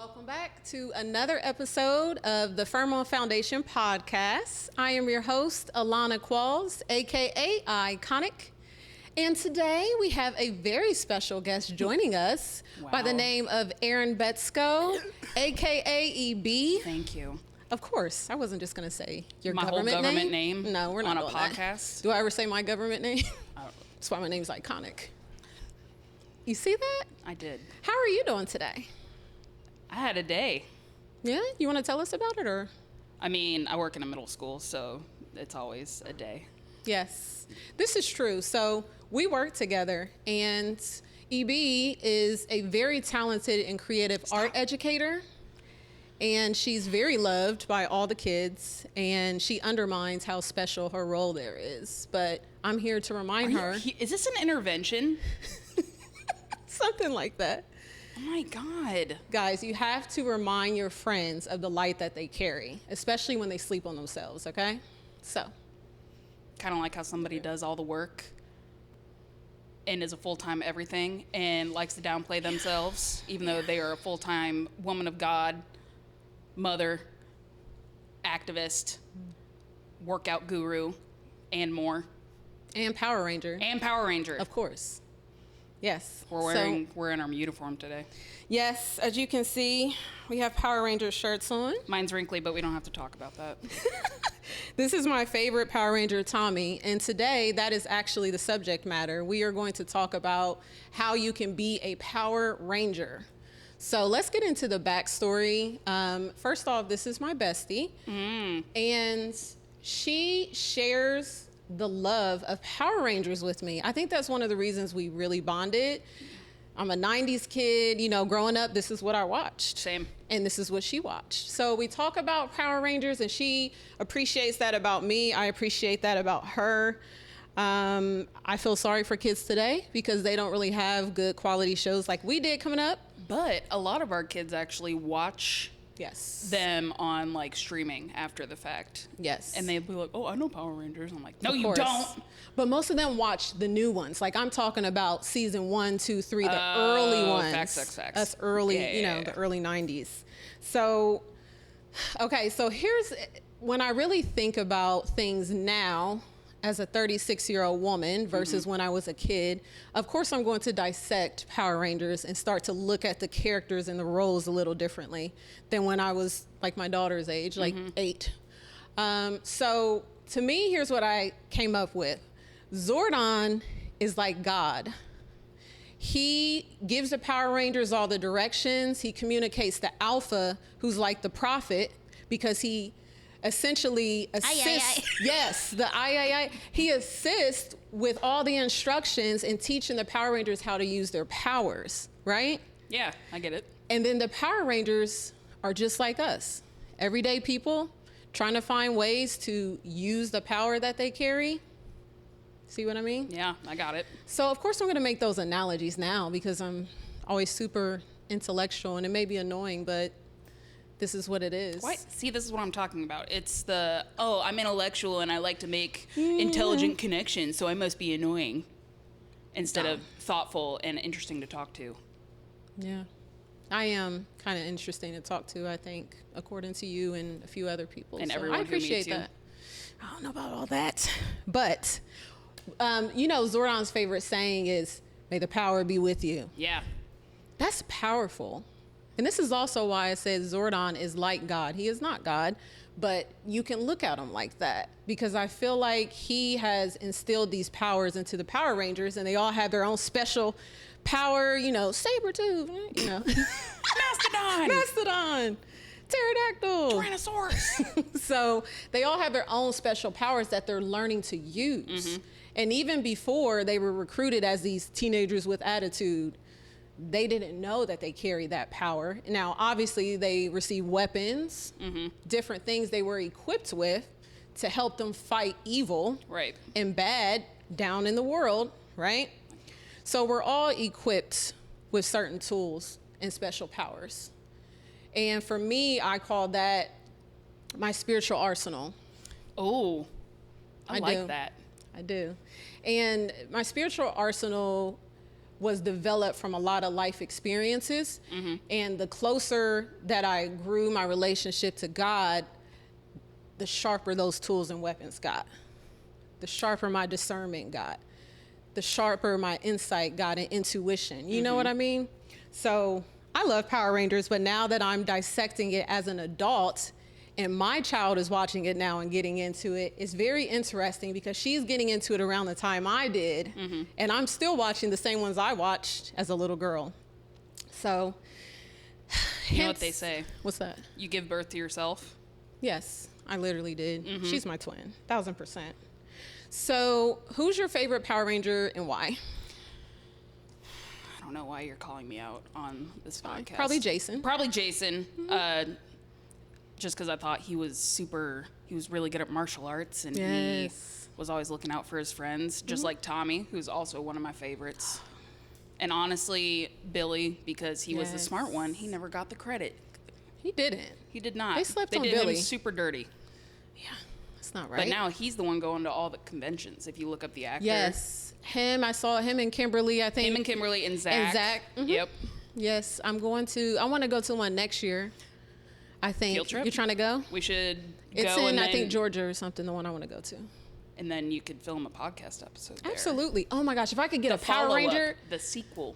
Welcome back to another episode of the Firmo Foundation podcast. I am your host, Alana Qualls, aka Iconic. And today we have a very special guest joining us by the name of Erin Betsko, aka EB. Thank you. Of course, I wasn't just going to say your My government whole government name. No, we're not on a doing that. podcast. Do I ever say my government name? That's why my name's Iconic. You see that? I did. How are you doing today? I had a day. Yeah? You want to tell us about it, or? I mean, I work in a middle school, so it's always a day. Yes, this is true. So we work together, and EB is a very talented and creative art educator, and she's very loved by all the kids, and she undermines how special her role there is. But I'm here to remind her. Is this an intervention? Something like that. Oh my God. Guys, you have to remind your friends of the light that they carry, especially when they sleep on themselves, okay? So. Kind of like how somebody does all the work and is a full-time everything and likes to downplay themselves, even though they are a full-time woman of God, mother, activist, workout guru, and more. And Power Ranger. And Power Ranger. Of course. Yes. We're in our uniform today. Yes, as you can see, we have Power Ranger shirts on. Mine's wrinkly, but we don't have to talk about that. This is my favorite Power Ranger, Tommy, and today that is actually the subject matter. We are going to talk about how you can be a Power Ranger. So let's get into the backstory. First off, this is my bestie, and she shares the love of Power Rangers with me. I think that's one of the reasons we really bonded. I'm a 90s kid, you know, growing up, this is what I watched. Same. And this is what she watched. So we talk about Power Rangers, and she appreciates that about me. I appreciate that about her. I feel sorry for kids today because they don't really have good quality shows like we did coming up. But a lot of our kids actually watch Yes. them on like streaming after the fact. Yes. And they'd be like, oh, I know Power Rangers. I'm like, no, Of you course. don't. But most of them watch the new ones. Like I'm talking about season 1, 2, 3, the early ones. Facts. Us early, the early 90s. So, okay, so here's when I really think about things now as a 36-year-old woman versus when I was a kid. Of course, I'm going to dissect Power Rangers and start to look at the characters and the roles a little differently than when I was like my daughter's age, like 8. So to me, here's what I came up with. Zordon is like God. He gives the Power Rangers all the directions. He communicates to Alpha, who's like the prophet, because he essentially assists. Yes, the He assists with all the instructions and teaching the Power Rangers how to use their powers, right? Yeah, I get it. And then the Power Rangers are just like us, everyday people trying to find ways to use the power that they carry. See what I mean? Yeah, I got it. So of course I'm going to make those analogies now because I'm always super intellectual, and it may be annoying, but this is what it is. What? See, this is what I'm talking about. It's I'm intellectual and I like to make intelligent connections, so I must be annoying instead of thoughtful and interesting to talk to. Yeah. I am kind of interesting to talk to, I think, according to you and a few other people. And so everyone I appreciate who meets you. that. I don't know about all that. But, you know, Zordon's favorite saying is, may the power be with you. Yeah. That's powerful. And this is also why I said Zordon is like God. He is not God, but you can look at him like that because I feel like he has instilled these powers into the Power Rangers, and they all have their own special power, you know, saber-tooth, you know. Mastodon. Pterodactyl. Tyrannosaurus. So they all have their own special powers that they're learning to use. And even before they were recruited as these teenagers with attitude, they didn't know that they carried that power. Now, obviously, they received weapons, different things they were equipped with to help them fight evil and bad down in the world, right? So we're all equipped with certain tools and special powers. And for me, I call that my spiritual arsenal. Oh, I like do. that. I do. And my spiritual arsenal was developed from a lot of life experiences. And the closer that I grew my relationship to God, the sharper those tools and weapons got. The sharper my discernment got. The sharper my insight got and intuition. You know what I mean? So I love Power Rangers, but now that I'm dissecting it as an adult and my child is watching it now and getting into it, it's very interesting because she's getting into it around the time I did. And I'm still watching the same ones I watched as a little girl. So, You know what they say? What's that? You give birth to yourself. Yes, I literally did. She's my twin, 1000%. So, who's your favorite Power Ranger and why? I don't know why you're calling me out on this podcast. Probably Jason. Probably Jason. Just because I thought he was really good at martial arts, and he was always looking out for his friends, just like Tommy, who's also one of my favorites. And honestly, Billy, because he was the smart one, he never got the credit. He didn't. He did not. They slept on did Billy. him super dirty. Yeah, that's not right. But now he's the one going to all the conventions. If you look up the actor. Yes, him. I saw him and Kimberly. I think Him and Kimberly and Zach. And Zach. Yep. Yes, I want to go to one next year. I think. Field trip? You're trying to go? We should It's go in, and I then, think, Georgia or something, the one I want to go to. and then you could film a podcast episode there. Absolutely. Oh my goch, if I could get a Power Follow-up, Ranger. the sequel.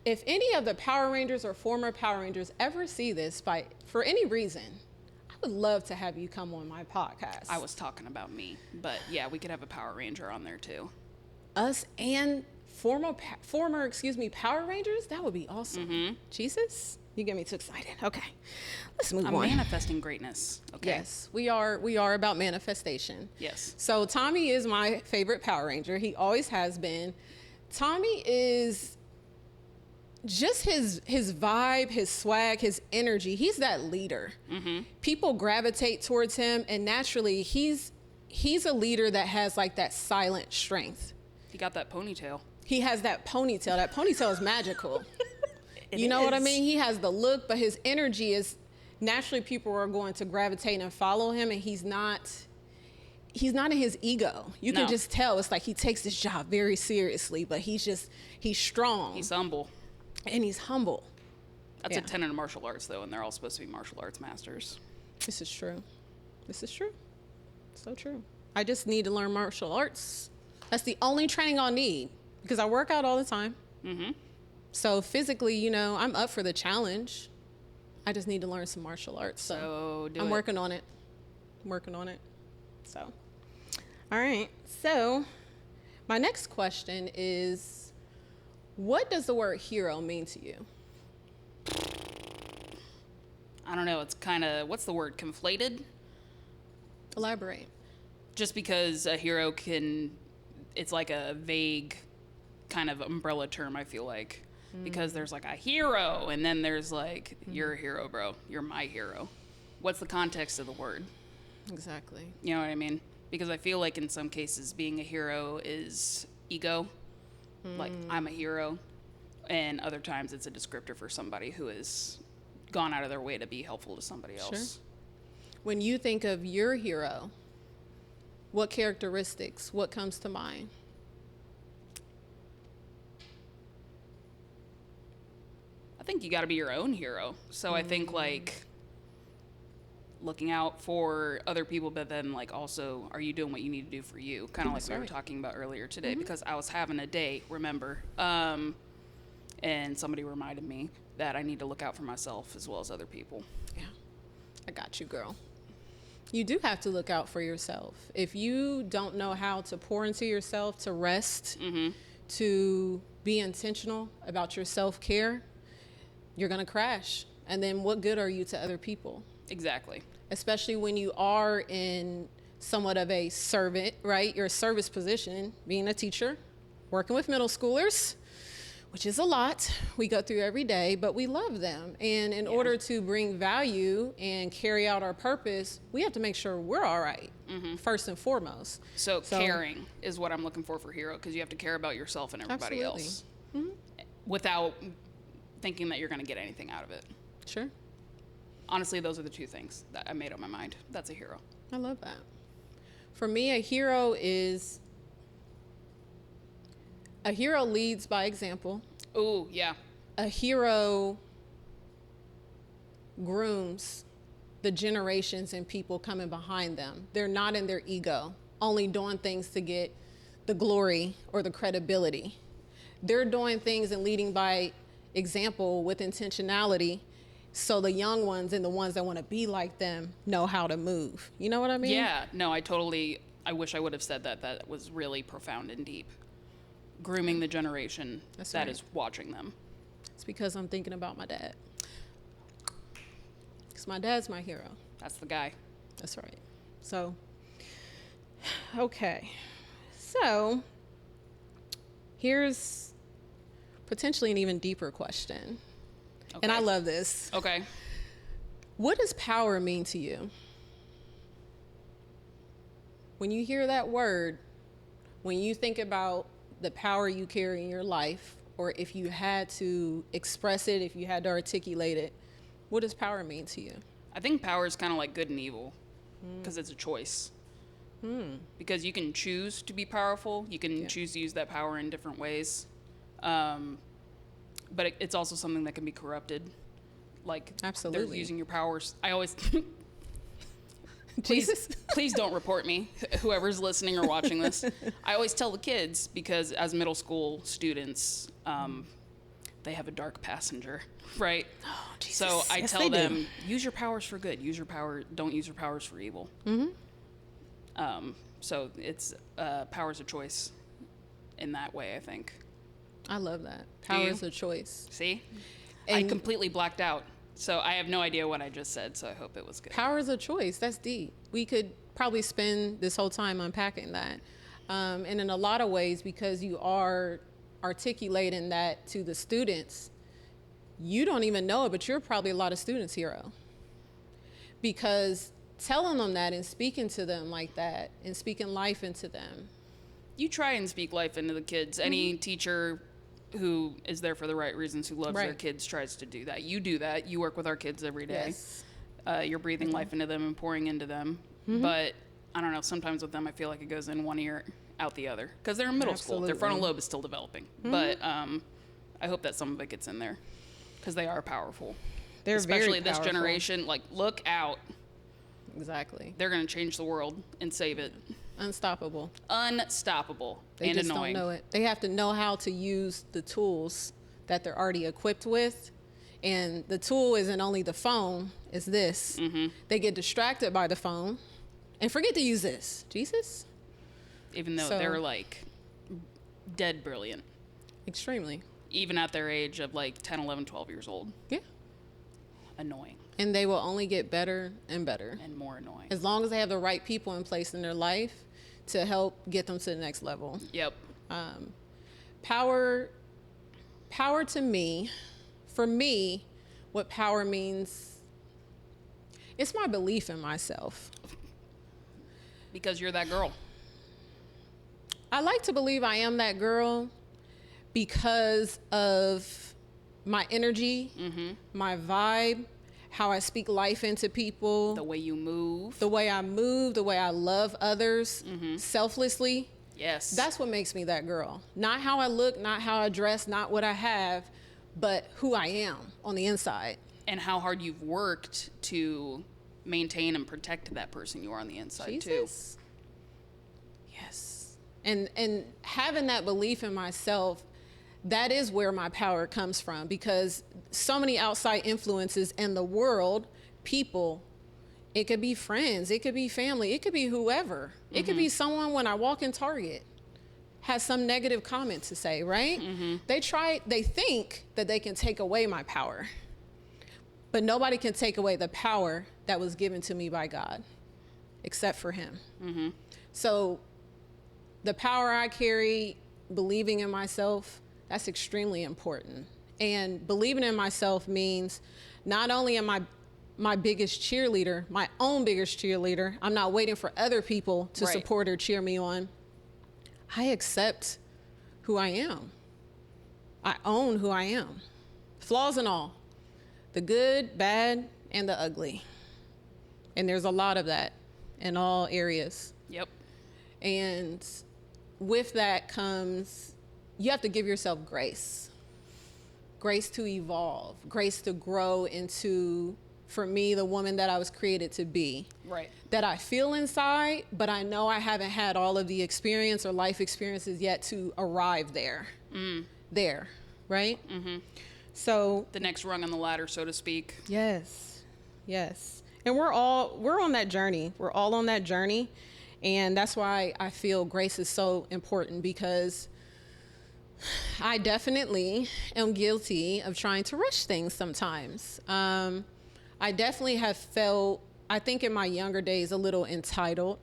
If any of the Power Rangers or former Power Rangers ever see this for any reason, I would love to have you come on my podcast. I was talking about me, but yeah, we could have a Power Ranger on there too. Us and former Power Rangers? That would be awesome. Jesus, you get me too excited. Okay, let's move I'm on. manifesting greatness. Okay. Yes, we are about manifestation. Yes. So Tommy is my favorite Power Ranger. He always has been. Tommy is just his vibe, his swag, his energy. He's that leader. People gravitate towards him, and naturally, he's a leader that has like that silent strength. He got that ponytail. He has that ponytail. That ponytail is magical. You know what I mean? He has the look, but his energy is naturally people are going to gravitate and follow him, and he's not in his ego. You can just tell. It's like he takes this job very seriously, but he's strong. He's humble. And he's humble. That's a tenet of martial arts, though, and they're all supposed to be martial arts masters. This is true. So true. I just need to learn martial arts. That's the only training I'll need because I work out all the time. So physically, I'm up for the challenge. I just need to learn some martial arts. So I'm working on it. So, all right. So my next question is, what does the word hero mean to you? I don't know. It's kind of, what's the word? Conflated? Elaborate. Just because a hero it's like a vague kind of umbrella term, I feel like. Because there's like a hero, and then there's like, you're a hero, bro. You're my hero. What's the context of the word? Exactly. You know what I mean? Because I feel like in some cases being a hero is ego. Like, I'm a hero. And other times it's a descriptor for somebody who has gone out of their way to be helpful to somebody else. Sure. When you think of your hero, what characteristics, what comes to mind? I think you got to be your own hero. So I think like looking out for other people, but then like also, are you doing what you need to do for you? Kind of like we were talking about earlier today, because I was having a day, remember, and somebody reminded me that I need to look out for myself as well as other people. Yeah, I got you, girl. You do have to look out for yourself. If you don't know how to pour into yourself, to rest, to be intentional about your self-care, you're going to crash. And then what good are you to other people? Exactly. Especially when you are in somewhat of a servant, right? Your service position, being a teacher, working with middle schoolers, which is a lot. We go through every day, but we love them. And in order to bring value and carry out our purpose, we have to make sure we're all right, first and foremost. So caring is what I'm looking for hero, because you have to care about yourself and everybody else without thinking that you're going to get anything out of it. Sure. Honestly, those are the two things that I made up my mind. That's a hero. I love that. For me, a hero is A hero leads by example. Ooh, yeah. A hero grooms the generations and people coming behind them. They're not in their ego, only doing things to get the glory or the credibility. They're doing things and leading by example with intentionality, so the young ones and the ones that want to be like them know how to move. You know what I mean? Yeah, no, I wish I would have said that. That was really profound and deep. Grooming the generation that is watching them. It's because I'm thinking about my dad. Because my dad's my hero. That's the guy. That's right. So, okay. So, here's potentially an even deeper question. Okay. And I love this. Okay. What does power mean to you? When you hear that word, when you think about the power you carry in your life, or if you had to express it, if you had to articulate it, what does power mean to you? I think power is kind of like good and evil, because it's a choice. Because you can choose to be powerful. You can choose to use that power in different ways. But it's also something that can be corrupted. Like, absolutely, they're using your powers. I always... Jesus. Please don't report me, whoever's listening or watching this. I always tell the kids, because as middle school students, they have a dark passenger, right? Oh, Jesus. So I yes, tell them, use your powers for good. Use your power. Don't use your powers for evil. So it's power's a choice in that way, I think. I love that. Power is a choice. See? And I completely blacked out. So I have no idea what I just said, so I hope it was good. Power is a choice. That's deep. We could probably spend this whole time unpacking that. And in a lot of ways, because you are articulating that to the students, you don't even know it, but you're probably a lot of students' hero. Because telling them that and speaking to them like that and speaking life into them. You try and speak life into the kids. Any teacher who is there for the right reasons, who loves their kids, tries to do that. You do that. You work with our kids every day. Yes. You're breathing life into them and pouring into them. But I don't know, sometimes with them I feel like it goes in one ear, out the other. Because they're in middle school. Their frontal lobe is still developing. But I hope that some of it gets in there. Because they are powerful. They're especially very powerful. This generation. Like, look out. Exactly. They're going to change the world and save it. Unstoppable. Unstoppable. They and just annoying. don't know it. They have to know how to use the tools that they're already equipped with. And the tool isn't only the phone, it's this. They get distracted by the phone and forget to use this. Jesus? Even though they're like dead brilliant. Extremely. Even at their age of like 10, 11, 12 years old. Yeah. Annoying. And they will only get better and better. And more annoying. As long as they have the right people in place in their life to help get them to the next level. Yep. Power to me, for me, what power means, it's my belief in myself. Because you're that girl. I like to believe I am that girl because of my energy, my vibe, how I speak life into people. The way you move. The way I move, the way I love others selflessly. Yes. That's what makes me that girl. Not how I look, not how I dress, not what I have, but who I am on the inside. And how hard you've worked to maintain and protect that person you are on the inside too. Yes. And having that belief in myself, that is where my power comes from, because so many outside influences in the world, people, it could be friends, it could be family, it could be whoever. It could be someone when I walk in Target has some negative comment to say, right? They think that they can take away my power, but nobody can take away the power that was given to me by God, except for him. So the power I carry, believing in myself, that's extremely important. And believing in myself means not only am I my biggest cheerleader, my own biggest cheerleader, I'm not waiting for other people to support or cheer me on. I accept who I am. I own who I am. Flaws and all. The good, bad, and the ugly. And there's a lot of that in all areas. Yep. And with that comes you have to give yourself grace. Grace to evolve, grace to grow into, for me, the woman that I was created to be. Right. That I feel inside, but I know I haven't had all of the experience or life experiences yet to arrive there. There, right? So The next rung on the ladder, so to speak. yes. And we're on that journey. We're all on that journey. And that's why I feel grace is so important, because I definitely am guilty of trying to rush things sometimes. I definitely have felt, I think in my younger days, a little entitled.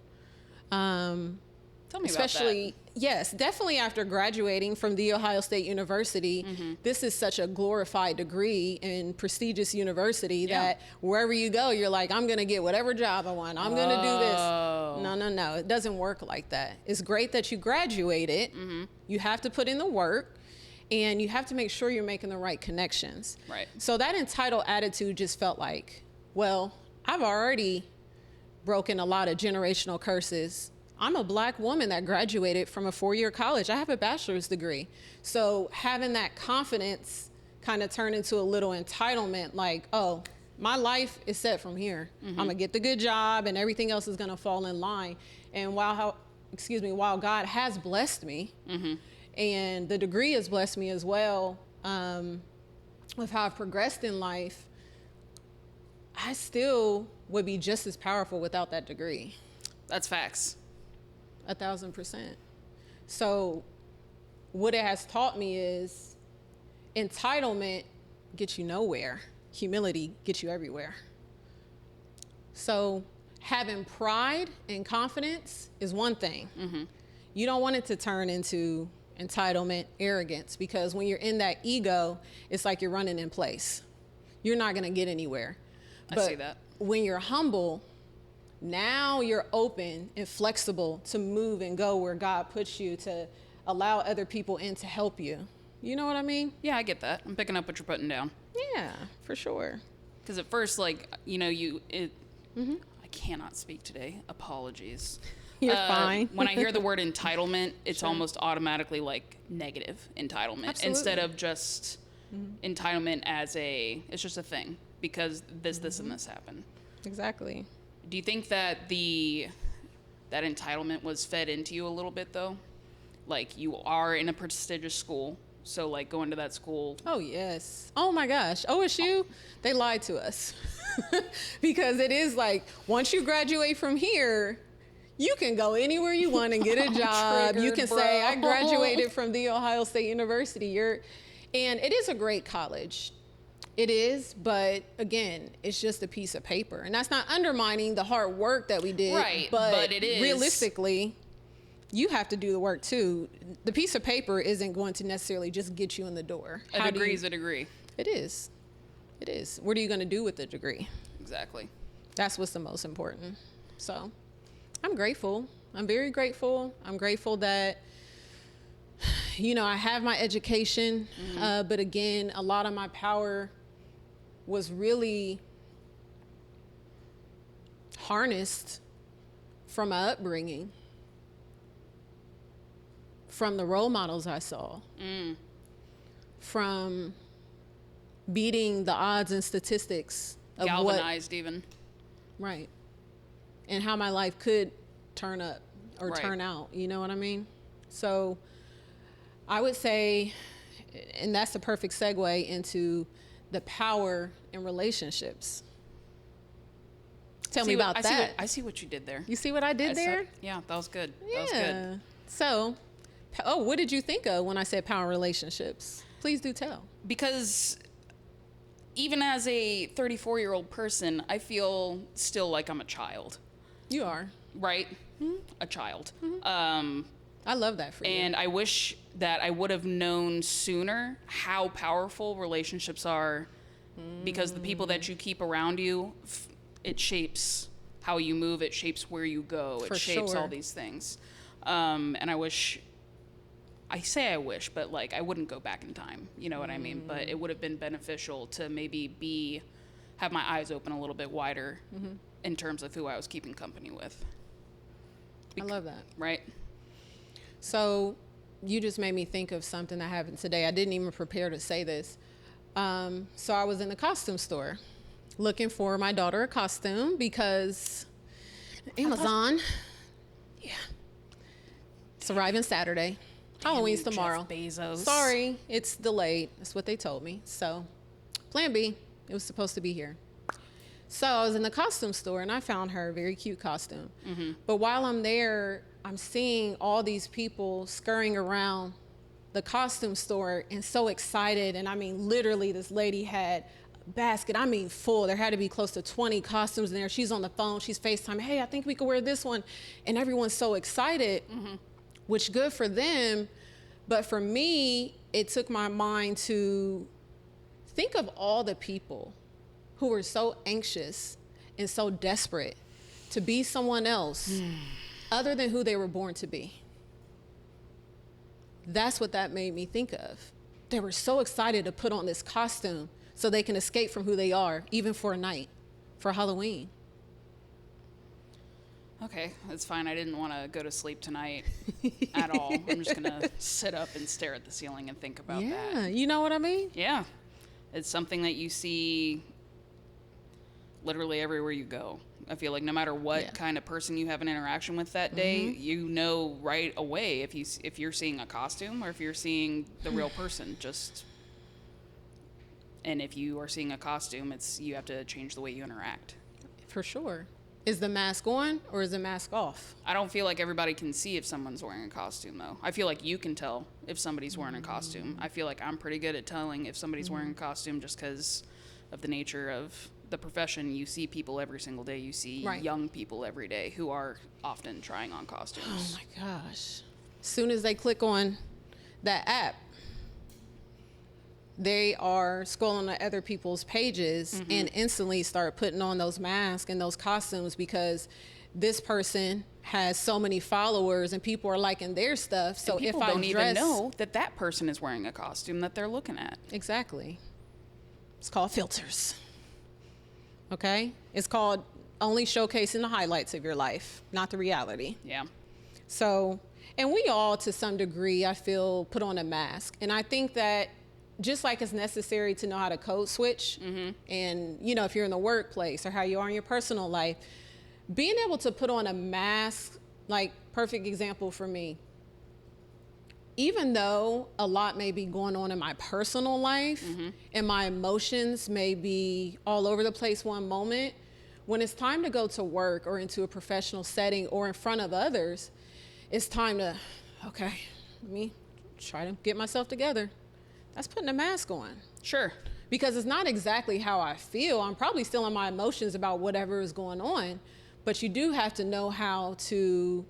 Tell me Especially, about yes, definitely after graduating from The Ohio State University. This is such a glorified degree and prestigious university that wherever you go, you're like, I'm going to get whatever job I want. I'm going to do this. No. It doesn't work like that. It's great that you graduated. You have to put in the work, and you have to make sure you're making the right connections. Right. So that entitled attitude just felt like, well, I've already broken a lot of generational curses. I'm a Black woman that graduated from a 4-year college. I have a bachelor's degree. So having that confidence kind of turned into a little entitlement, like, oh, my life is set from here. I'm gonna get the good job and everything else is gonna fall in line. And while God has blessed me, and the degree has blessed me as well, with how I've progressed in life, I still would be just as powerful without that degree. That's facts. 1,000%. So what it has taught me is entitlement gets you nowhere. Humility gets you everywhere. So having pride and confidence is one thing. You don't want it to turn into entitlement, arrogance, because when you're in that ego, it's like you're running in place. You're not going to get anywhere. I see that. When you're humble, now you're open and flexible to move and go where God puts you, to allow other people in to help you. You know what I mean? Yeah, I get that. I'm picking up what you're putting down. Yeah, for sure. Because at first, like, I cannot speak today. Apologies. You're fine. When I hear the word entitlement, it's almost automatically like negative entitlement. Absolutely. Instead of just entitlement as it's just a thing because this and this happened. Exactly. Do you think that that entitlement was fed into you a little bit though? Like, you are in a prestigious school, so like going to that school. Oh yes. Oh my gosh. OSU, they lied to us. Because it is like, once you graduate from here, you can go anywhere you want and get a job. You can say, I graduated from The Ohio State University. And it is a great college. It is, but again, it's just a piece of paper. And that's not undermining the hard work that we did. Right, but it is. Realistically, you have to do the work too. The piece of paper isn't going to necessarily just get you in the door. A degree is a degree. It is. It is. What are you going to do with the degree? Exactly. That's what's the most important. So I'm grateful. I'm very grateful. I'm grateful that, I have my education. But again, a lot of my power was really harnessed from my upbringing, from the role models I saw, from beating the odds and statistics of Galvanized even. Right. And how my life could turn up or Right. turn out, you know what I mean? So I would say, and that's the perfect segue into the power in relationships. Tell me about that. I see what you did there. You see what I did there? Yeah, that was good. Yeah. That was good. So, what did you think of when I said power relationships? Please do tell. Because even as a 34-year-old person, I feel still like I'm a child, You are. right? A child. I love that for you. And I wish that I would have known sooner how powerful relationships are, because the people that you keep around you, it shapes how you move, it shapes where you go, For it shapes sure. all these things. And I wish, but like I wouldn't go back in time, you know what I mean? But it would have been beneficial to maybe have my eyes open a little bit wider in terms of who I was keeping company with. I love that. Right? So you just made me think of something that happened today. I didn't even prepare to say this. So I was in the costume store looking for my daughter a costume because Amazon, yeah, it's arriving Saturday. Halloween's tomorrow. Jeff Bezos. Sorry, it's delayed. That's what they told me. So, plan B, it was supposed to be here. So I was in the costume store and I found her a very cute costume. But while I'm there, I'm seeing all these people scurrying around the costume store and so excited. And I mean, literally, this lady had a basket, I mean, full. There had to be close to 20 costumes in there. She's on the phone, she's FaceTime. Hey, I think we could wear this one. And everyone's so excited, which good for them. But for me, it took my mind to think of all the people who were so anxious and so desperate to be someone else other than who they were born to be. That's what that made me think of. They were so excited to put on this costume so they can escape from who they are, even for a night, for Halloween. Okay, that's fine. I didn't want to go to sleep tonight at all. I'm just going to sit up and stare at the ceiling and think about that. Yeah, you know what I mean? Yeah. It's something that you see literally everywhere you go. I feel like no matter what kind of person you have an interaction with that day, you know right away if you're seeing a costume or if you're seeing the real person. And if you are seeing a costume, you have to change the way you interact. For sure. Is the mask on or is the mask off? I don't feel like everybody can see if someone's wearing a costume, though. I feel like you can tell if somebody's wearing a costume. I feel like I'm pretty good at telling if somebody's wearing a costume just because of the nature of the profession. You see people every single day. You see young people every day who are often trying on costumes. Oh my gosh. As soon as they click on that app, they are scrolling on other people's pages and instantly start putting on those masks and those costumes because this person has so many followers and people are liking their stuff. So and people if I don't dress, even know that person is wearing a costume that they're looking at. Exactly. It's called filters. Okay? It's called only showcasing the highlights of your life, not the reality. Yeah. So, and we all to some degree, I feel, put on a mask. And I think that just like it's necessary to know how to code switch and, you know, if you're in the workplace or how you are in your personal life, being able to put on a mask, like perfect example for me, even though a lot may be going on in my personal life and my emotions may be all over the place one moment, when it's time to go to work or into a professional setting or in front of others, it's time to, okay, let me try to get myself together. That's putting a mask on. Sure. Because it's not exactly how I feel. I'm probably still in my emotions about whatever is going on, but you do have to know how to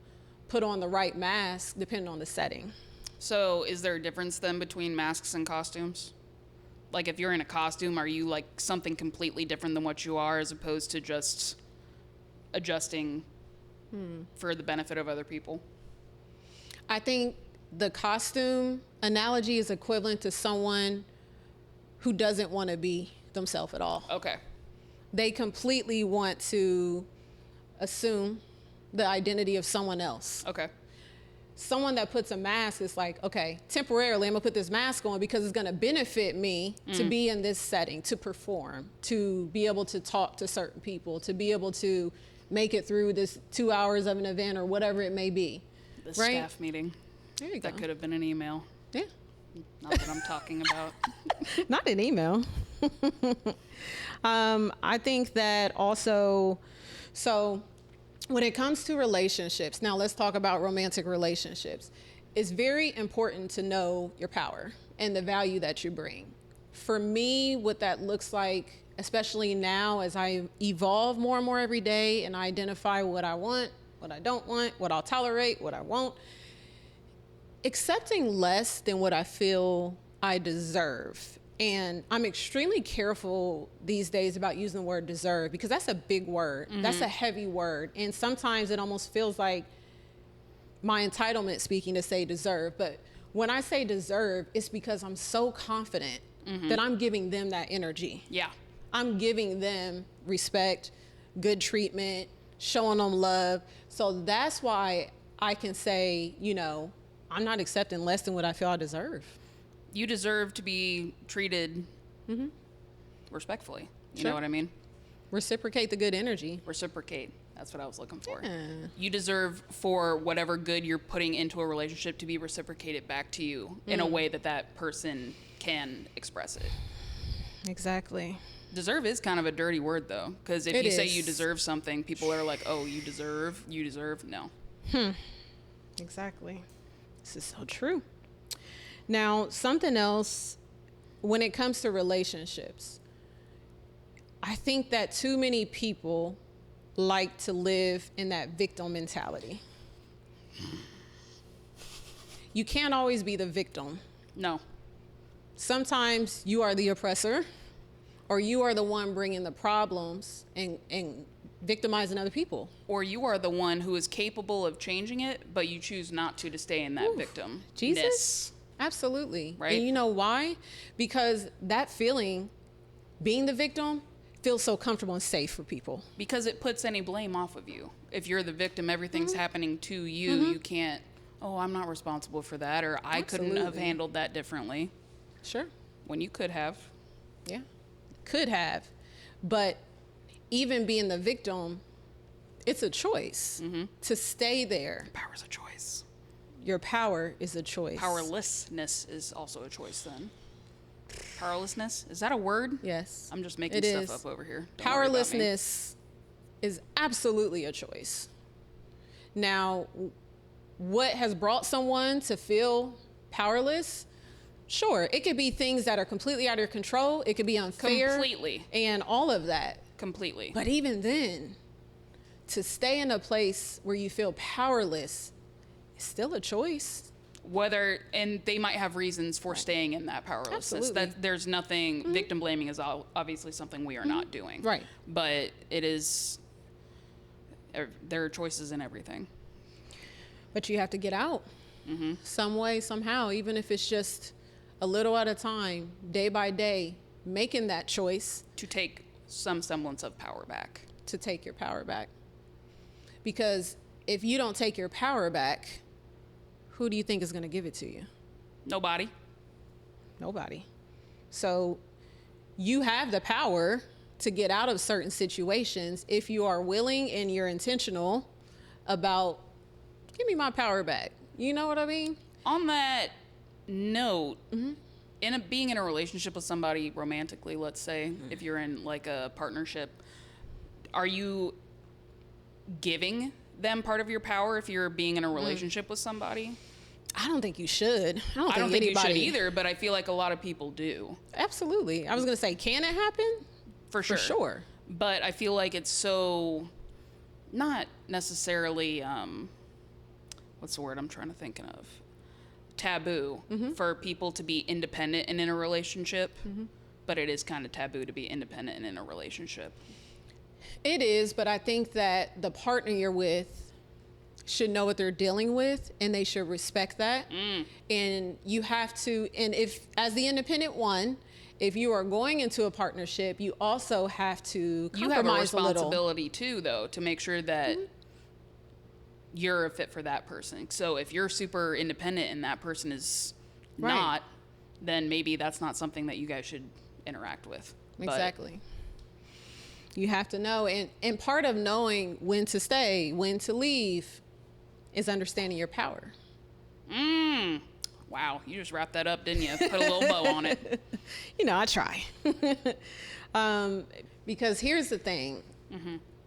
put on the right mask depending on the setting. So is there a difference then between masks and costumes? Like if you're in a costume, are you like something completely different than what you are as opposed to just adjusting for the benefit of other people? I think the costume analogy is equivalent to someone who doesn't want to be themselves at all. Okay. They completely want to assume the identity of someone else. Okay. Someone that puts a mask is like, okay, temporarily I'm gonna put this mask on because it's gonna benefit me to be in this setting, to perform, to be able to talk to certain people, to be able to make it through this 2 hours of an event or whatever it may be. The right? staff meeting. There you go. That could have been an email. Yeah. Not that I'm talking about. Not an email. I think that also, so when it comes to relationships, now let's talk about romantic relationships. It's very important to know your power and the value that you bring. For me, what that looks like, especially now as I evolve more and more every day and I identify what I want, what I don't want, what I'll tolerate, what I won't, accepting less than what I feel I deserve. And I'm extremely careful these days about using the word deserve because that's a big word. That's a heavy word. And sometimes it almost feels like my entitlement speaking to say deserve. But when I say deserve, it's because I'm so confident that I'm giving them that energy. Yeah. I'm giving them respect, good treatment, showing them love. So that's why I can say, you know, I'm not accepting less than what I feel I deserve. You deserve to be treated respectfully. You know what I mean? Reciprocate the good energy. Reciprocate. That's what I was looking for. Yeah. You deserve for whatever good you're putting into a relationship to be reciprocated back to you in a way that that person can express it. Exactly. Deserve is kind of a dirty word, though, because if you say you deserve something, people are like, oh, you deserve. No. Exactly. This is so true. Now, something else, when it comes to relationships, I think that too many people like to live in that victim mentality. You can't always be the victim. No. Sometimes you are the oppressor, or you are the one bringing the problems and victimizing other people. Or you are the one who is capable of changing it, but you choose not to stay in that victim. Jesus? Absolutely. Right? And you know why? Because that feeling, being the victim, feels so comfortable and safe for people. Because it puts any blame off of you. If you're the victim, everything's happening to you. You can't, oh, I'm not responsible for that, or I couldn't have handled that differently. Sure. When you could have. Yeah. Could have. But even being the victim, it's a choice to stay there. Power's a choice. Your power is a choice. Powerlessness is also a choice then. Powerlessness? Is that a word? Yes. I'm just making stuff up over here. Don't worry about me. Powerlessness is absolutely a choice. Now, what has brought someone to feel powerless? Sure, it could be things that are completely out of your control. It could be unfair. Completely. And all of that. Completely. But even then, to stay in a place where you feel powerless is still a choice. And they might have reasons for staying in that powerlessness. Absolutely. There's nothing, victim blaming is obviously something we are not doing. Right. But it is, there are choices in everything. But you have to get out some way, somehow, even if it's just a little at a time, day by day, making that choice. To take some semblance of power back. To take your power back. Because if you don't take your power back, who do you think is going to give it to you? Nobody. Nobody. So you have the power to get out of certain situations if you are willing and you're intentional about, give me my power back. You know what I mean? On that note, being in a relationship with somebody romantically, let's say, if you're in like a partnership, are you giving them part of your power if you're being in a relationship with somebody? I don't think you should. I don't think you should anybody either, but I feel like a lot of people do. Absolutely. I was going to say, can it happen? For sure. For sure. But I feel like it's so not necessarily, what's the word I'm trying to think of? Taboo for people to be independent and in a relationship, but it is kind of taboo to be independent and in a relationship. It is, but I think that the partner you're with should know what they're dealing with, and they should respect that. And you have to, and if, as the independent one, if you are going into a partnership, you also have to compromise You have a little. responsibility too, though, to make sure that you're a fit for that person. So if you're super independent and that person is not, then maybe that's not something that you guys should interact with. Exactly. You have to know, and part of knowing when to stay, when to leave, is understanding your power. Wow, you just wrapped that up, didn't you? Put a little bow on it. You know, I try. Because here's the thing.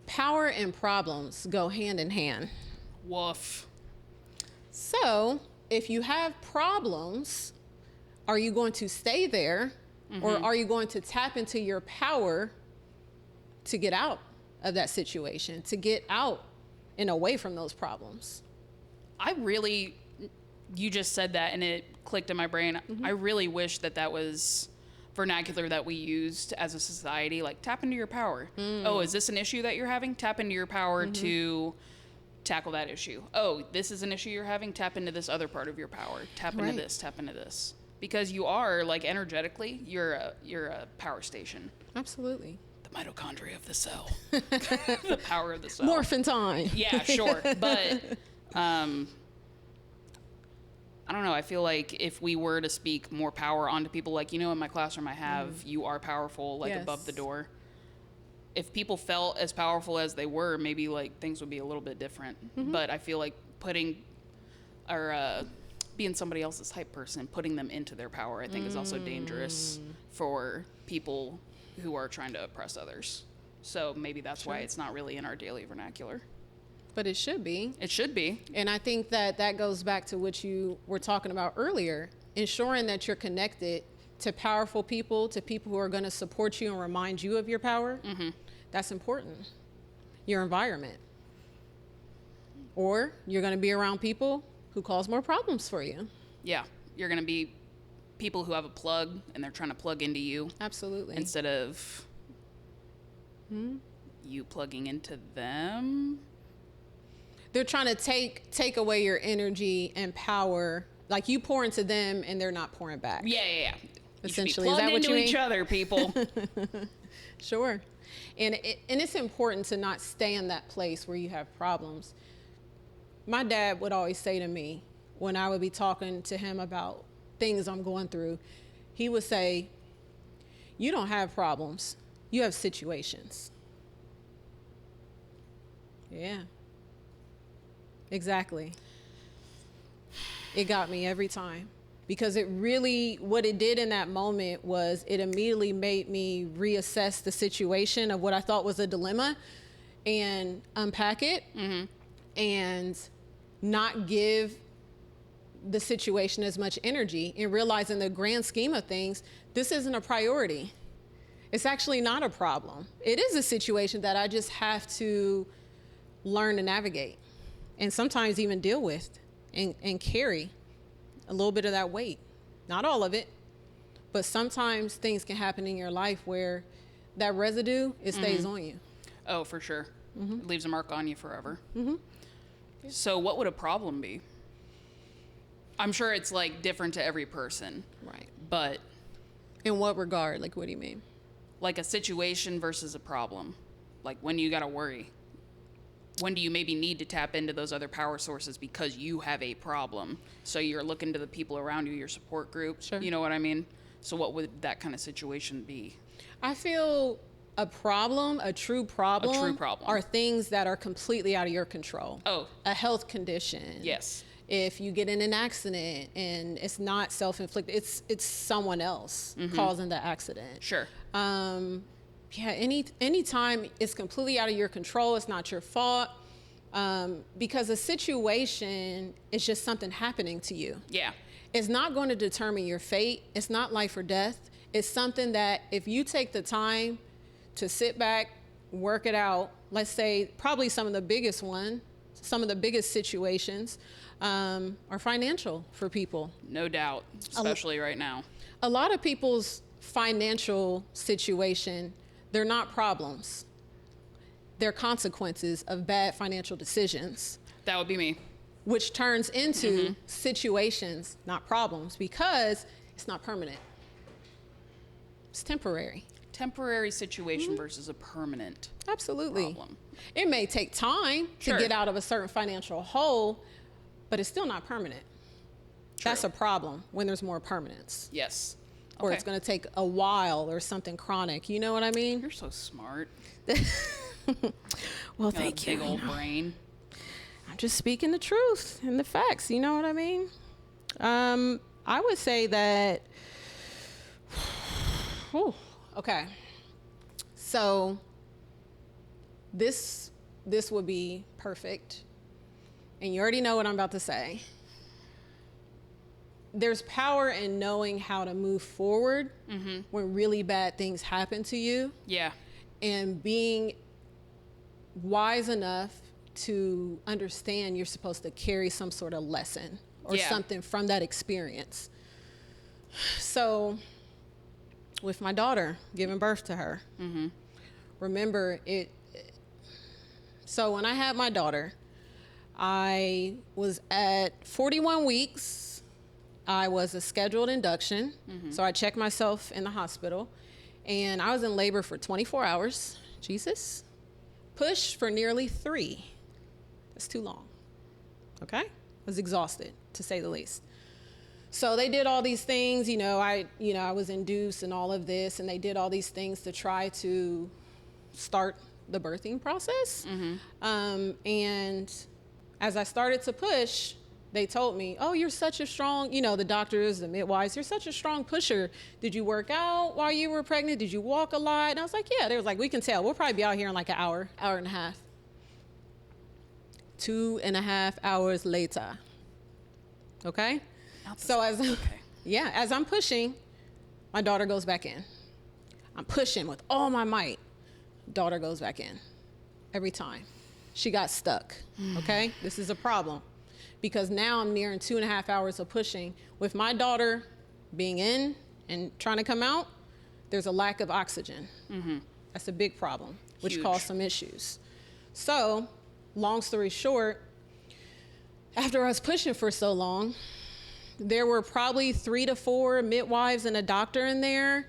Power and problems go hand in hand. Woof. So if you have problems, are you going to stay there, or are you going to tap into your power to get out of that situation, to get out and away from those problems? You just said that and it clicked in my brain. I really wish that was vernacular that we used as a society, like tap into your power. Oh, is this an issue that you're having? Tap into your power to tackle that issue. Oh, this is an issue you're having? Tap into this other part of your power. Tap into this, tap into this. Because you are, like, energetically, you're a power station. Absolutely. The mitochondria of the cell. The power of the cell. Morphin' time. Yeah, sure. But don't know. I feel like if we were to speak more power onto people, like, in my classroom I have, you are powerful, like, above the door. If people felt as powerful as they were, maybe, like, things would be a little bit different. But I feel like being somebody else's hype person, putting them into their power, I think is also dangerous for people who are trying to oppress others. So maybe that's why it's not really in our daily vernacular. But it should be. It should be. And I think that goes back to what you were talking about earlier, ensuring that you're connected to powerful people, to people who are going to support you and remind you of your power. That's important. Your environment. Or you're going to be around people who cause more problems for you. Yeah. You're going to be people who have a plug and they're trying to plug into you. Absolutely. Instead of you plugging into them. They're trying to take away your energy and power. Like, you pour into them and they're not pouring back. Yeah. Essentially, you is that what you mean? each other, people. Sure. And it's important to not stay in that place where you have problems. My dad would always say to me when I would be talking to him about things I'm going through, he would say, "You don't have problems. You have situations." Yeah. Exactly. It got me every time, because what it did in that moment was it immediately made me reassess the situation of what I thought was a dilemma and unpack it and not give the situation as much energy, and realize in the grand scheme of things, this isn't a priority. It's actually not a problem. It is a situation that I just have to learn to navigate. And sometimes even deal with and carry a little bit of that weight. Not all of it, but sometimes things can happen in your life where that residue, it stays on you. Oh, for sure. It leaves a mark on you forever. So what would a problem be? I'm sure it's, like, different to every person. Right. But in what regard? Like, what do you mean? Like a situation versus a problem. Like, when you got to worry. When do you maybe need to tap into those other power sources because you have a problem? So you're looking to the people around you, your support group. Sure. You know what I mean? So what would that kind of situation be? I feel a true problem, are things that are completely out of your control. Oh. A health condition. Yes. If you get in an accident and it's not self-inflicted, it's someone else causing the accident. Sure. Anytime it's completely out of your control, it's not your fault, because a situation is just something happening to you. Yeah. It's not going to determine your fate. It's not life or death. It's something that if you take the time to sit back, work it out, let's say probably some of the biggest situations are financial for people. No doubt, especially right now. A lot of people's financial situation, they're not problems. They're consequences of bad financial decisions. That would be me. Which turns into situations, not problems, because it's not permanent. It's temporary. Temporary situation versus a permanent problem. It may take time to get out of a certain financial hole, but it's still not permanent. That's a problem when there's more permanence. Yes. Or it's going to take a while or something chronic. You know what I mean? You're so smart. Well, thank you. Big old brain. I'm just speaking the truth and the facts. You know what I mean? I would say that. Okay. So this would be perfect. And you already know what I'm about to say. There's power in knowing how to move forward when really bad things happen to you. Yeah. And being wise enough to understand you're supposed to carry some sort of lesson or something from that experience. So with my daughter, giving birth to her, remember it. So when I had my daughter, I was at 41 weeks. I was a scheduled induction. So I checked myself in the hospital, and I was in labor for 24 hours. Jesus. Push for nearly 3. That's too long. Okay? I was exhausted, to say the least. So they did all these things, I was induced and all of this, and they did all these things to try to start the birthing process. And as I started to push, they told me, oh, you're such a strong, the doctors, the midwives, you're such a strong pusher. Did you work out while you were pregnant? Did you walk a lot? And I was like, yeah. They was like, we can tell. We'll probably be out here in like an hour and a half. 2.5 hours later. Okay? So as I'm pushing, my daughter goes back in. I'm pushing with all my might. Daughter goes back in every time. She got stuck. Okay? This is a problem because now I'm nearing 2.5 hours of pushing. With my daughter being in and trying to come out, there's a lack of oxygen. That's a big problem, which caused some issues. So, long story short, after I was pushing for so long, there were probably 3 to 4 midwives and a doctor in there.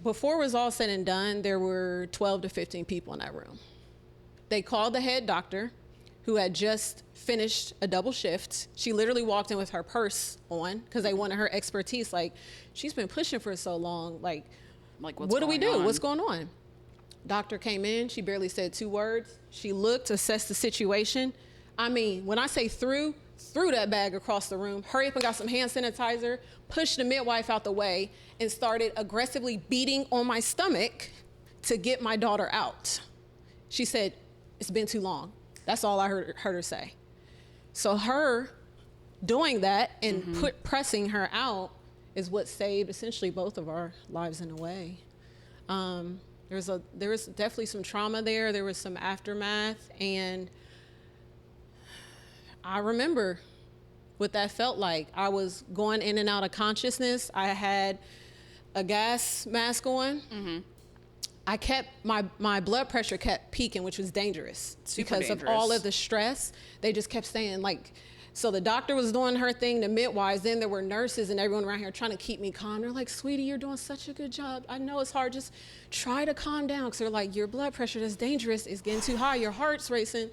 Before it was all said and done, there were 12 to 15 people in that room. They called the head doctor, who had just finished a double shift. She literally walked in with her purse on because they wanted her expertise. Like, she's been pushing for so long. Like what do we do? What's going on? Doctor came in. She barely said 2 words. She looked, assessed the situation. I mean, when I say threw that bag across the room, hurry up and got some hand sanitizer, pushed the midwife out the way, and started aggressively beating on my stomach to get my daughter out. She said, it's been too long. That's all I heard her say. So her doing that and pressing her out is what saved essentially both of our lives in a way. There was definitely some trauma there. There was some aftermath, and I remember what that felt like. I was going in and out of consciousness. I had a gas mask on. I kept, my blood pressure kept peaking, which was dangerous because of all of the stress. They just kept saying, like, so the doctor was doing her thing, the midwives, then there were nurses and everyone around here trying to keep me calm. They're like, sweetie, you're doing such a good job. I know it's hard, just try to calm down. Because they're like, your blood pressure is dangerous, it's getting too high, your heart's racing.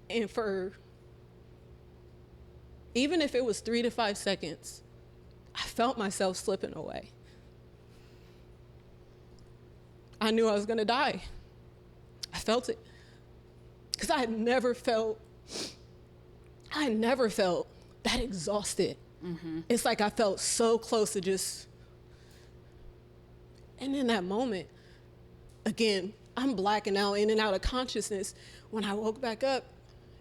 And for, even if it was 3 to 5 seconds, I felt myself slipping away. I knew I was gonna die. I felt it. Because I had never felt that exhausted. It's like I felt so close to just, and in that moment, again, I'm blacking out, in and out of consciousness. When I woke back up,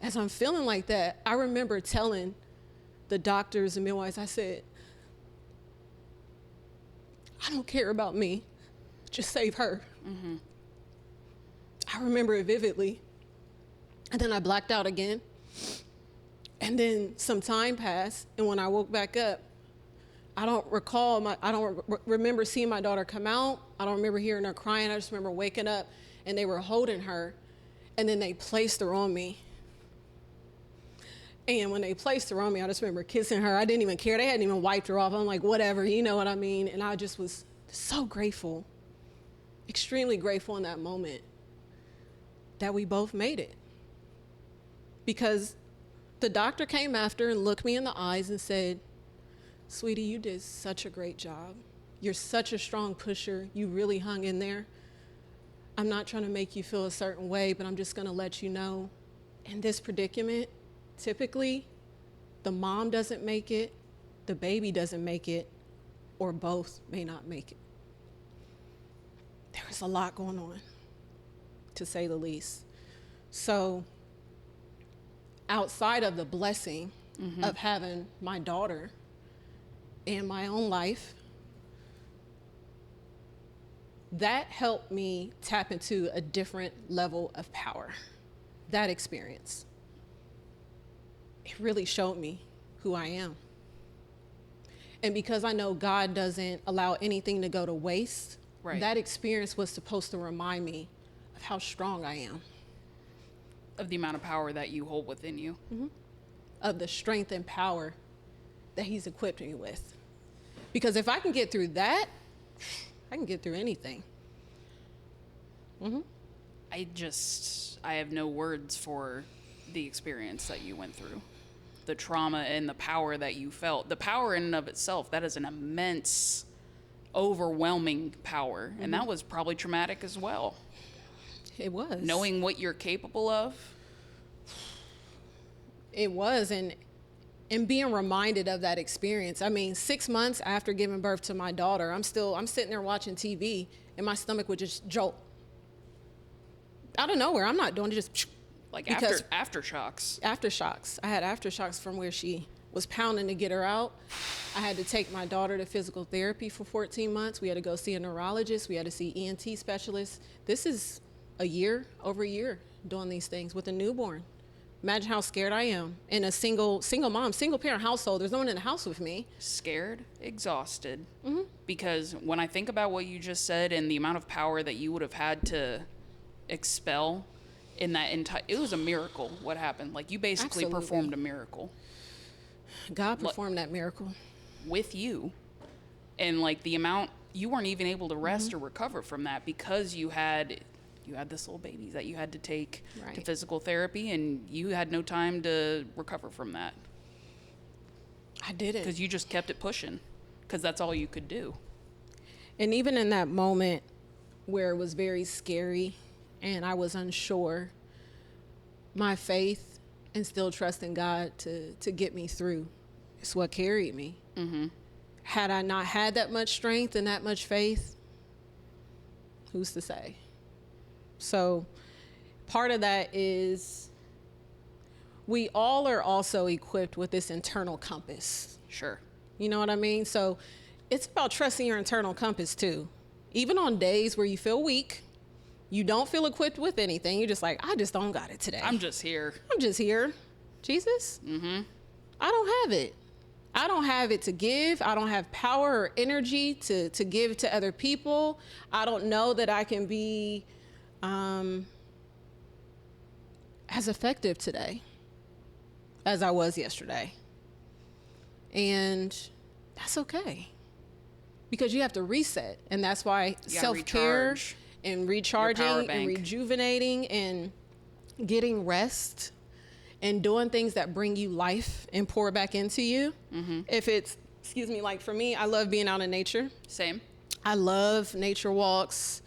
as I'm feeling like that, I remember telling the doctors and midwives, I said, I don't care about me, just save her. I remember it vividly. And then I blacked out again. And then some time passed, and when I woke back up, I don't remember seeing my daughter come out. I don't remember hearing her crying. I just remember waking up, and they were holding her, and then they placed her on me. And when they placed her on me, I just remember kissing her. I didn't even care. They hadn't even wiped her off. I'm like, whatever, you know what I mean? And I just was so grateful, extremely grateful in that moment that we both made it. Because the doctor came after and looked me in the eyes and said, sweetie, you did such a great job. You're such a strong pusher. You really hung in there. I'm not trying to make you feel a certain way, but I'm just going to let you know, in this predicament, typically, the mom doesn't make it, the baby doesn't make it, or both may not make it. There was a lot going on, to say the least. So, outside of the blessing of having my daughter and my own life, that helped me tap into a different level of power. That experience. It really showed me who I am. And because I know God doesn't allow anything to go to waste, that experience was supposed to remind me of how strong I am. Of the amount of power that you hold within you. Of the strength and power that He's equipped me with. Because if I can get through that, I can get through anything. I have no words for the experience that you went through, the trauma and the power that you felt. The power in and of itself, that is an immense, overwhelming power. And that was probably traumatic as well. It was. Knowing what you're capable of. It was. And being reminded of that experience. I mean, 6 months after giving birth to my daughter, I'm sitting there watching TV and my stomach would just jolt. Out of nowhere. I'm not doing it, just like aftershocks. Aftershocks. I had aftershocks from where she was pounding to get her out. I had to take my daughter to physical therapy for 14 months. We had to go see a neurologist. We had to see ENT specialists. This is over a year doing these things with a newborn. Imagine how scared I am in a single mom, single parent household. There's no one in the house with me. Scared, exhausted. Because when I think about what you just said and the amount of power that you would have had to expel in that it was a miracle what happened. Like, you basically Absolutely. performed a miracle. God performed that miracle. With you. And like the amount, you weren't even able to rest or recover from that because you had this little baby that you had to take to physical therapy, and you had no time to recover from that. I didn't. Because you just kept it pushing, because that's all you could do. And even in that moment where it was very scary and I was unsure, my faith and still trusting God to get me through is what carried me. Had I not had that much strength and that much faith, who's to say? So part of that is we all are also equipped with this internal compass. Sure. You know what I mean? So it's about trusting your internal compass too. Even on days where you feel weak, you don't feel equipped with anything. You're just like, I just don't got it today. I'm just here. Jesus? I don't have it. I don't have it to give. I don't have power or energy to give to other people. I don't know that I can be as effective today as I was yesterday. And that's okay. Because you have to reset. And that's why self-care and recharging and rejuvenating and getting rest and doing things that bring you life and pour back into you. If it's, like for me, I love being out in nature. Same. I love nature walks.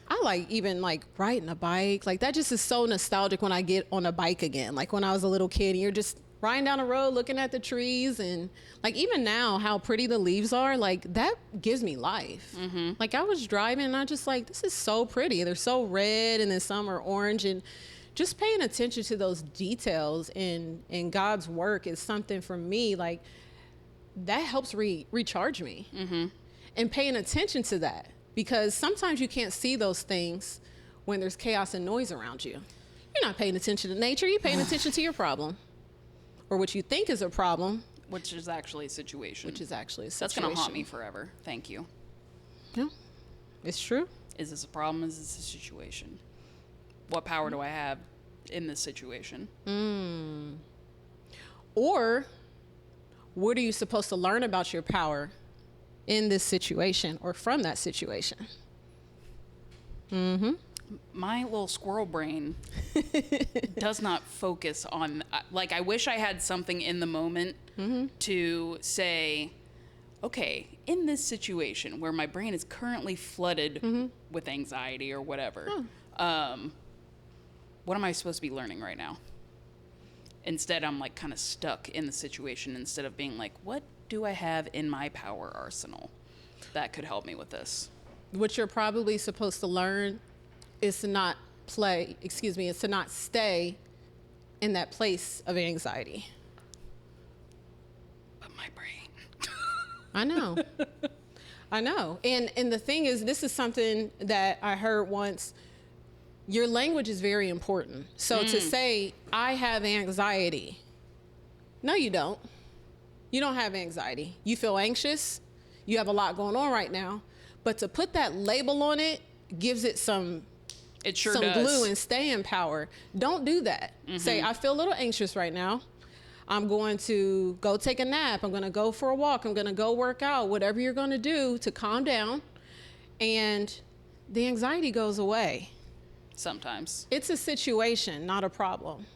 I like even like riding a bike. Like that just is so nostalgic when I get on a bike again. Like when I was a little kid and you're just riding down the road looking at the trees, and like even now how pretty the leaves are, like that gives me life. Like I was driving and I just like, this is so pretty. They're so red and then some are orange, and just paying attention to those details in God's work is something for me, like that helps recharge me. And paying attention to that, because sometimes you can't see those things when there's chaos and noise around you. You're not paying attention to nature, you're paying attention to your problem. Or what you think is a problem. Which is actually a situation. That's going to haunt me forever. Thank you. Yeah, it's true. Is this a problem? Is this a situation? What power do I have in this situation? Or what are you supposed to learn about your power in this situation or from that situation? My little squirrel brain does not focus on, like, I wish I had something in the moment to say, okay, in this situation where my brain is currently flooded with anxiety or whatever, what am I supposed to be learning right now? Instead, I'm like kind of stuck in the situation instead of being like, what do I have in my power arsenal that could help me with this? What you're probably supposed to learn is to not is to not stay in that place of anxiety. But my brain. I know. And the thing is, this is something that I heard once. Your language is very important. So to say, I have anxiety. No, you don't. You don't have anxiety. You feel anxious. You have a lot going on right now. But to put that label on it gives it some glue and staying power. Don't do that. Say, I feel a little anxious right now. I'm going to go take a nap. I'm going to go for a walk. I'm going to go work out. Whatever you're going to do to calm down. And the anxiety goes away. Sometimes. It's a situation, not a problem.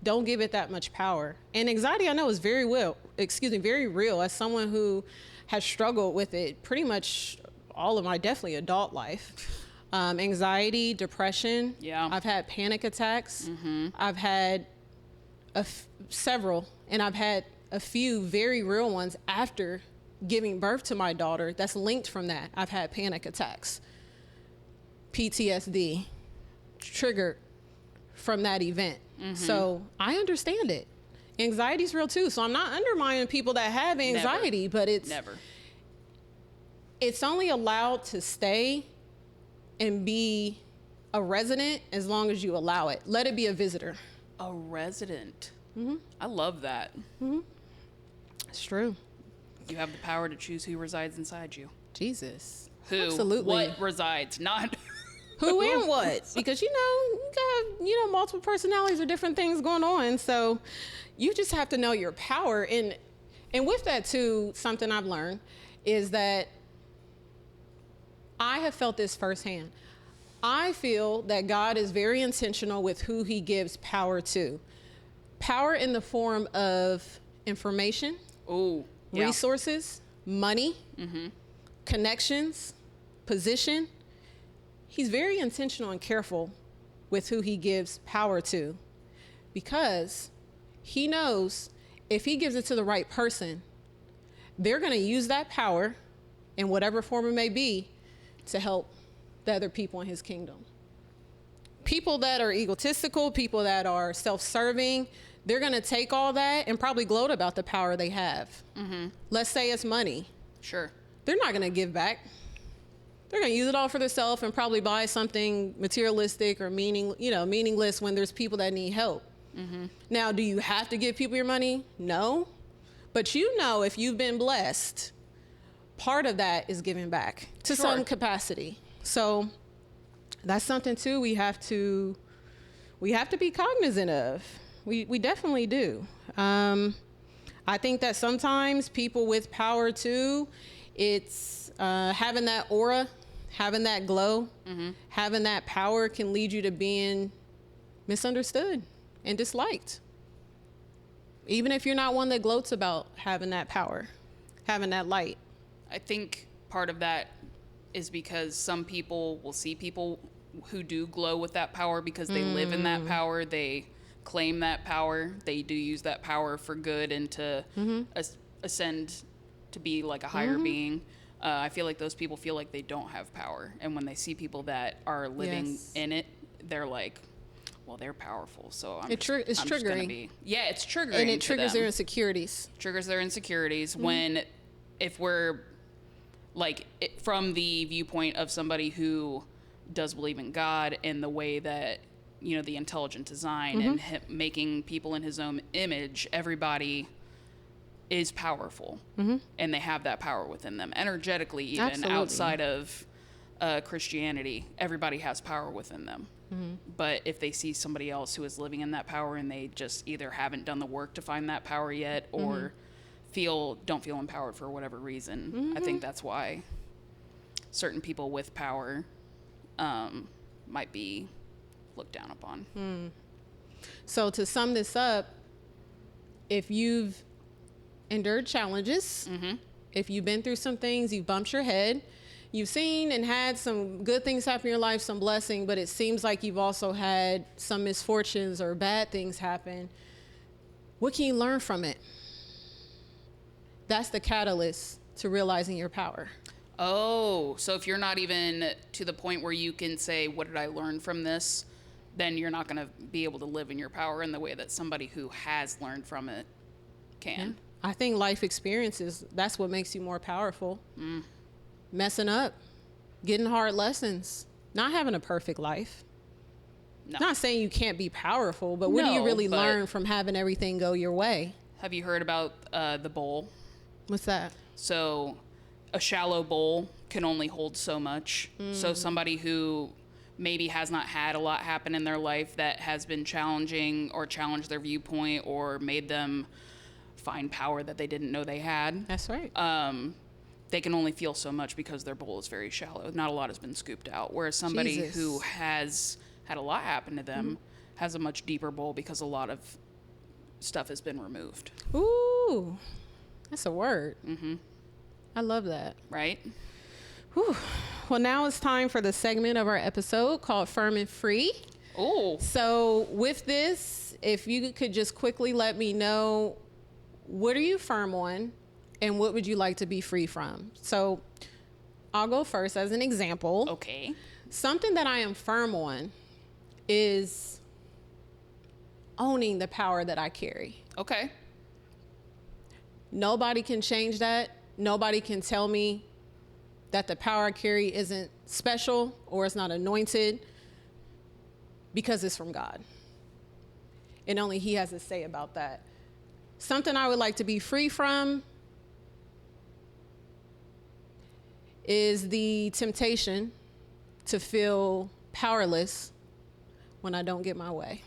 don't give it that much power. And anxiety, I know, is very real. As someone who has struggled with it pretty much all of my definitely adult life. Anxiety, depression. Yeah. I've had panic attacks. I've had several, and I've had a few very real ones after giving birth to my daughter that's linked from that. I've had panic attacks, PTSD, triggered from that event. So I understand it. Anxiety's real too. So I'm not undermining people that have anxiety, but it's only allowed to stay and be a resident as long as you allow it. Let it be a visitor. A resident. I love that. It's true. You have the power to choose who resides inside you. Jesus. Who? Absolutely. What resides? Not who and what. Because, you got, multiple personalities or different things going on. So you just have to know your power. And with that, too, something I've learned is that I have felt this firsthand. I feel that God is very intentional with who he gives power to. Power in the form of information, resources, money, connections, position. He's very intentional and careful with who he gives power to, because he knows if he gives it to the right person, they're going to use that power in whatever form it may be to help the other people in his kingdom. People that are egotistical, people that are self-serving, they're going to take all that and probably gloat about the power they have. Let's say it's money. Sure. They're not going to give back. They're going to use it all for themselves and probably buy something materialistic or meaningless when there's people that need help. Now, do you have to give people your money? No. But if you've been blessed, part of that is giving back to some capacity. So that's something too we have to be cognizant of. We definitely do. I think that sometimes people with power too, it's having that aura, having that glow, having that power can lead you to being misunderstood and disliked. Even if you're not one that gloats about having that power, having that light. I think part of that is because some people will see people who do glow with that power because they live in that power. They claim that power. They do use that power for good and to ascend to be like a higher being. I feel like those people feel like they don't have power. And when they see people that are living in it, they're like, well, they're powerful. So it's triggering. It's triggering. And it triggers their insecurities. Triggers their insecurities if we're like from the viewpoint of somebody who does believe in God and the way that, the intelligent design and him making people in his own image, everybody is powerful and they have that power within them energetically, even outside of Christianity. Everybody has power within them. But if they see somebody else who is living in that power and they just either haven't done the work to find that power yet or don't feel empowered for whatever reason, I think that's why certain people with power might be looked down upon. So to sum this up, if you've endured challenges, if you've been through some things, you've bumped your head, you've seen and had some good things happen in your life, some blessing, but it seems like you've also had some misfortunes or bad things happen, what can you learn from it? That's the catalyst to realizing your power. Oh, so if you're not even to the point where you can say, what did I learn from this? Then you're not going to be able to live in your power in the way that somebody who has learned from it can. I think life experiences, that's what makes you more powerful. Messing up, getting hard lessons, not having a perfect life. No. Not saying you can't be powerful, but what do you really learn from having everything go your way? Have you heard about the bowl? What's that? So a shallow bowl can only hold so much. So somebody who maybe has not had a lot happen in their life that has been challenging or challenged their viewpoint or made them find power that they didn't know they had. That's right. They can only feel so much because their bowl is very shallow. Not a lot has been scooped out. Whereas somebody who has had a lot happen to them has a much deeper bowl because a lot of stuff has been removed. Ooh, that's a word. I love that. Right? Whew. Well, now it's time for the segment of our episode called Firm and Free. Oh. So with this, if you could just quickly let me know, what are you firm on and what would you like to be free from? So I'll go first as an example. Okay. Something that I am firm on is owning the power that I carry. Okay. Nobody can change that. Nobody can tell me that the power I carry isn't special or it's not anointed, because it's from God. And only He has a say about that. Something I would like to be free from is the temptation to feel powerless when I don't get my way.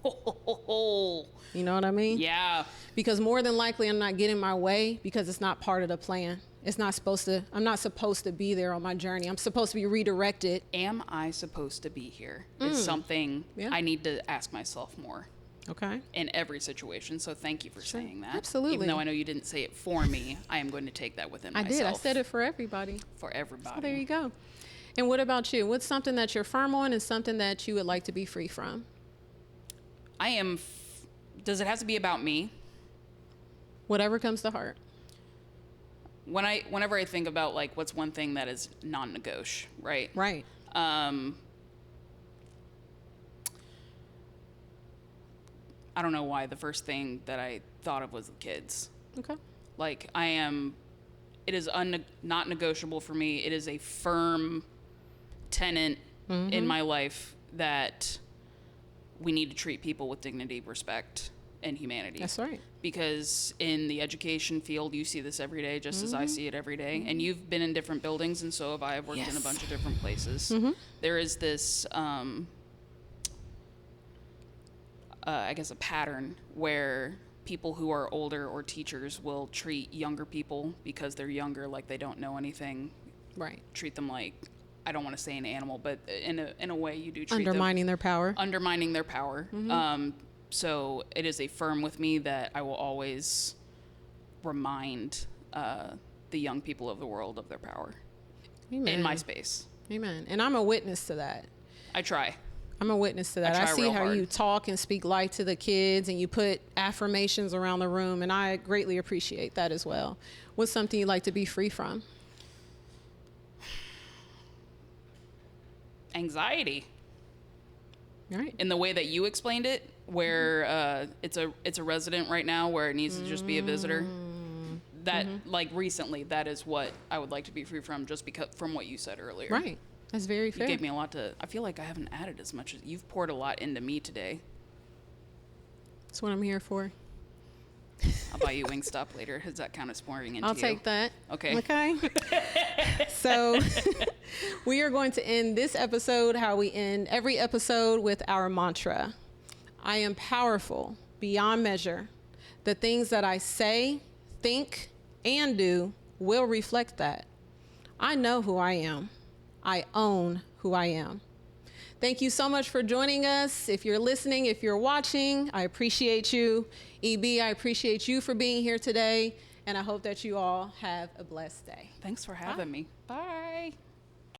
You know what I mean? Yeah. Because more than likely I'm not getting my way because it's not part of the plan. I'm not supposed to be there on my journey. I'm supposed to be redirected. Am I supposed to be here? It's something I need to ask myself more. Okay. In every situation. So thank you for saying that. Absolutely. Even though I know you didn't say it for me, I am going to take that within myself. I did. I said it for everybody. For everybody. So there you go. And what about you? What's something that you're firm on and something that you would like to be free from? Does it have to be about me? Whatever comes to heart. Whenever I think about like what's one thing that is non-negotiable, right? Right. I don't know why the first thing that I thought of was the kids. Okay. Like it is not negotiable for me. It is a firm tenet in my life that we need to treat people with dignity, respect, and humanity. That's right. Because in the education field, you see this every day, just as I see it every day. And you've been in different buildings, and so have I. I've worked in a bunch of different places. There is this, I guess, a pattern where people who are older or teachers will treat younger people because they're younger like they don't know anything. Right. Treat them like, I don't want to say an animal, but in a way you do treat Undermining their power. Undermining their power. So it is a firm with me that I will always remind the young people of the world of their power. Amen. In my space. Amen. And I'm a witness to that. I try. I'm a witness to that. I see how you talk and speak life to the kids and you put affirmations around the room, and I greatly appreciate that as well. What's something you'd like to be free from? Anxiety. Right. In the way that you explained it, where it's a resident right now where it needs to just be a visitor. That like recently, that is what I would like to be free from, just because from what you said earlier. Right. That's very fair. You gave me a lot to. I feel like I haven't added as much as you've poured a lot into me today. That's what I'm here for. I'll buy you Wingstop later. Does that count as pouring into you? I'll take that. Okay. Okay. So we are going to end this episode how we end every episode, with our mantra. I am powerful beyond measure. The things that I say, think, and do will reflect that. I know who I am. I own who I am. Thank you so much for joining us. If you're listening, if you're watching, I appreciate you. EB, I appreciate you for being here today, and I hope that you all have a blessed day. Thanks for having me. Bye.